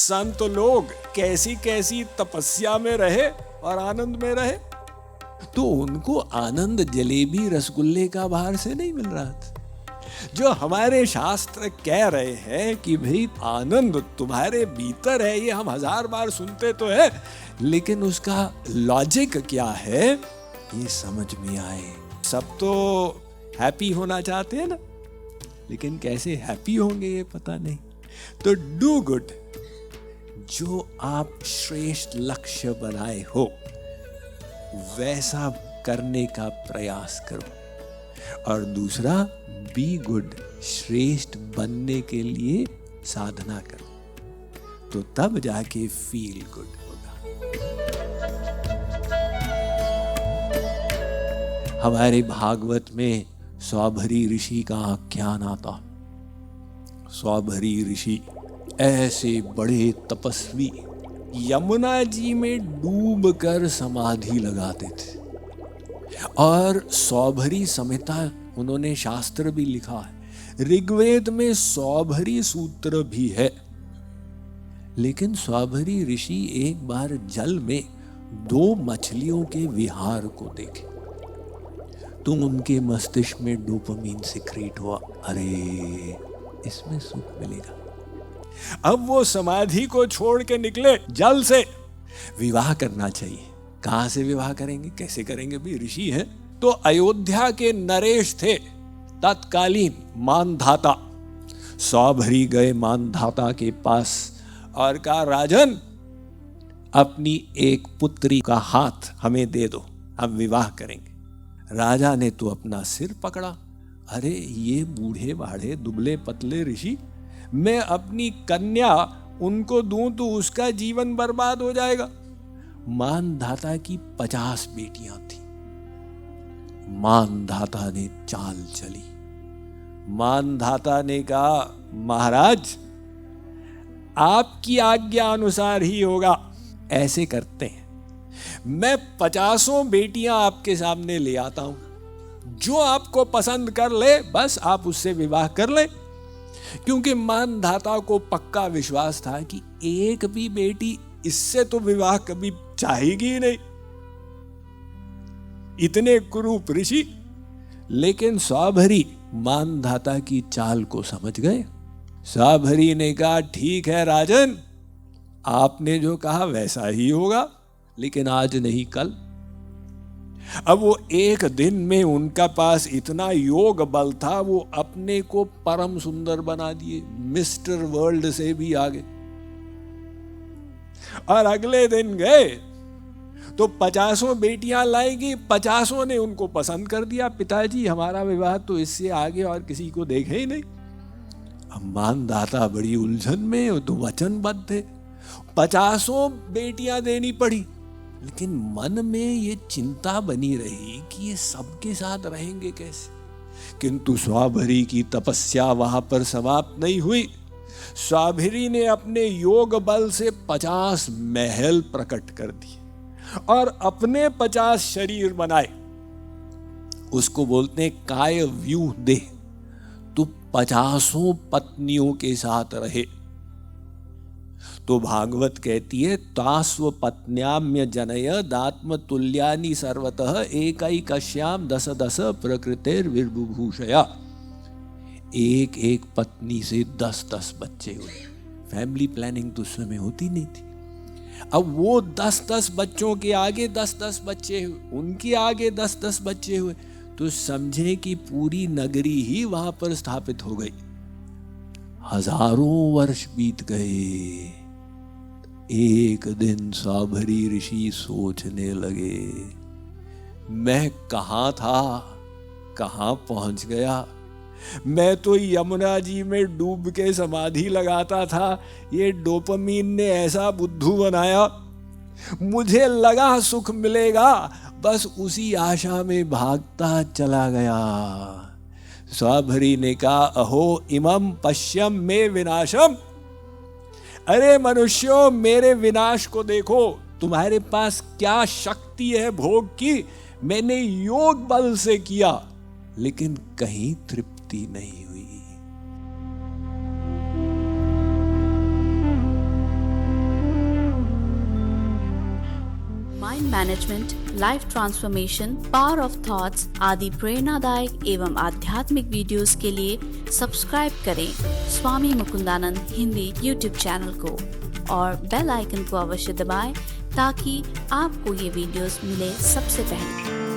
संत लोग कैसी कैसी तपस्या में रहे और आनंद में रहे, तो उनको आनंद जलेबी रसगुल्ले का बाहर से नहीं मिल रहा था। जो हमारे शास्त्र कह रहे हैं कि भाई आनंद तुम्हारे भीतर है, ये हम 1000 बार सुनते तो है, लेकिन उसका लॉजिक क्या है ये समझ में आए। सब तो हैप्पी होना चाहते हैं ना, लेकिन कैसे हैप्पी होंगे ये पता नहीं। तो डू गुड, जो आप श्रेष्ठ लक्ष्य बनाए हो वैसा करने का प्रयास करो, और दूसरा बी गुड, श्रेष्ठ बनने के लिए साधना करो, तो तब जाके फील गुड होगा। हमारे भागवत में सौभरी ऋषि का आख्यान आता। सौभरी ऋषि ऐसे बड़े तपस्वी यमुना जी में डूबकर समाधि लगाते थे, और सौभरी संहिता उन्होंने शास्त्र भी लिखा है। ऋग्वेद में सौभरी सूत्र भी है। लेकिन सौभरी ऋषि एक बार जल में 2 मछलियों के विहार को देखे तो उनके मस्तिष्क में डोपामीन सिक्रीट हुआ। अरे इसमें सुख मिलेगा। अब वो समाधि को छोड़ के निकले जल से। विवाह करना चाहिए। कहां से विवाह करेंगे, कैसे करेंगे, भी ऋषि है। तो अयोध्या के नरेश थे तत्कालीन मानधाता। सौभरी गए मानधाता के पास और कहा, राजन अपनी एक पुत्री का हाथ हमें दे दो, हम विवाह करेंगे। राजा ने तो अपना सिर पकड़ा। अरे ये बूढ़े बाढ़े दुबले पतले ऋषि, मैं अपनी कन्या उनको दूं तो उसका जीवन बर्बाद हो जाएगा। मानधाता की 50 बेटियां थी। मानधाता ने चाल चली। मानधाता ने कहा, महाराज आपकी आज्ञा अनुसार ही होगा। ऐसे करते हैं, मैं 50 बेटियां आपके सामने ले आता हूं, जो आपको पसंद कर ले बस आप उससे विवाह कर ले। क्योंकि मानधाता को पक्का विश्वास था कि एक भी बेटी इससे तो विवाह कभी चाहेगी ही नहीं। इतने कुरूप ऋषि। लेकिन सौभरी मानधाता की चाल को समझ गए। सौभरी ने कहा, ठीक है राजन, आपने जो कहा वैसा ही होगा, लेकिन आज नहीं कल। अब वो एक दिन में उनका पास इतना योग बल था, वो अपने को परम सुंदर बना दिए, मिस्टर वर्ल्ड से भी आगे। और अगले दिन गए तो 50 बेटियां लाएंगी। 50 ने उनको पसंद कर दिया। पिताजी हमारा विवाह तो इससे आगे और किसी को देखे ही नहीं। अब मानधाता बड़ी उलझन में, वो तो वचनबद्ध थे। 50 बेटियां देनी पड़ी, लेकिन मन में ये चिंता बनी रही कि ये सबके साथ रहेंगे कैसे। किंतु सौभरी की तपस्या वहां पर समाप्त नहीं हुई। सौभरी ने अपने योग बल से 50 महल प्रकट कर दिए और अपने 50 शरीर बनाए। उसको बोलते हैं काय व्यूह देह। तो 50 पत्नियों के साथ रहे। तो भागवत कहती है, तास्व पत्न्याम्य जनय दात्म तुल्यानि सर्वतः एकैकस्याम 10 प्रकृतिर विर्बुभूषया। एक एक पत्नी से 10 बच्चे हुए। फैमिली प्लानिंग तो उस समय होती नहीं थी। अब वो 10 बच्चों के आगे 10 बच्चे हुए, उनके आगे 10 बच्चे हुए, तो समझे कि पूरी नगरी ही वहां पर स्थापित हो गई। हजारों वर्ष बीत गए। एक दिन सौभरी ऋषि सोचने लगे, मैं कहां था, कहां पहुंच गया। मैं तो यमुना जी में डूब के समाधि लगाता था। ये डोपामीन ने ऐसा बुद्धू बनाया। मुझे लगा सुख मिलेगा, बस उसी आशा में भागता चला गया। सौभरी ने कहा, अहो इमं पश्यम में विनाशम। अरे मनुष्यों, मेरे विनाश को देखो। तुम्हारे पास क्या शक्ति है भोग की। मैंने योग बल से किया, लेकिन कहीं तृप्ति नहीं। Time management, life transformation, power of thoughts आदि प्रेरणादायक एवं आध्यात्मिक वीडियोस के लिए सब्सक्राइब करें स्वामी मुकुंदानंद हिंदी यूट्यूब चैनल को और बेल आइकन को अवश्य दबाएं ताकि आपको ये वीडियोस मिले सबसे पहले।